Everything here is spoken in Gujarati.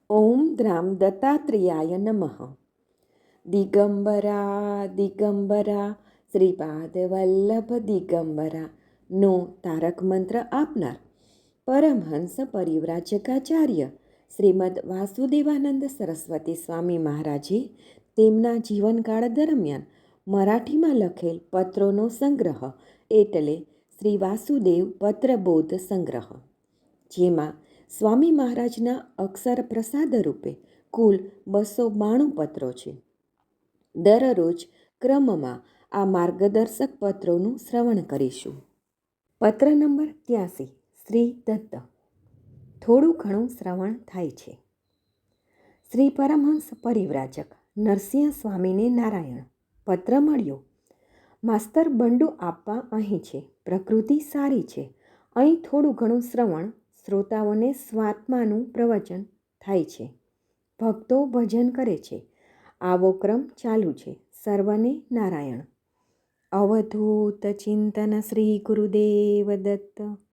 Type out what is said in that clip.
ઓમ દ્રામ દત્તાત્રેયાય નમઃ. દિગંબરા દિગંબરા શ્રીપાદ વલ્લભ દિગંબરા નો તારક મંત્ર આપનાર પરમહંસ પરિવ્રાજકાચાર્ય શ્રીમદ વાસુદેવાનંદ સરસ્વતી સ્વામી મહારાજે તેમના જીવનકાળ દરમિયાન મરાઠીમાં લખેલ પત્રોનો સંગ્રહ એટલે શ્રી વાસુદેવ પત્રબોધ સંગ્રહ, જેમાં સ્વામી મહારાજના અક્ષર પ્રસાદ રૂપે કુલ 292 પત્રો છે. દરરોજ ક્રમમાં આ માર્ગદર્શક પત્રોનું શ્રવણ કરીશું. પત્ર નંબર 83, શ્રી દત્ત. થોડું ઘણું શ્રવણ થાય છે. શ્રી પરમહંસ પરિવ્રાજક નરસિંહ સ્વામીને નારાયણ. પત્ર મળ્યો. માસ્તર બંડુ આપવા અહીં છે. પ્રકૃતિ સારી છે. અહીં થોડું ઘણું શ્રવણ, શ્રોતાઓને સ્વાત્માનું પ્રવચન થાય છે. ભક્તો ભજન કરે છે. આવો ક્રમ ચાલુ છે. સર્વને નારાયણ. અવધૂત ચિંતન શ્રી ગુરુદેવ દત્ત.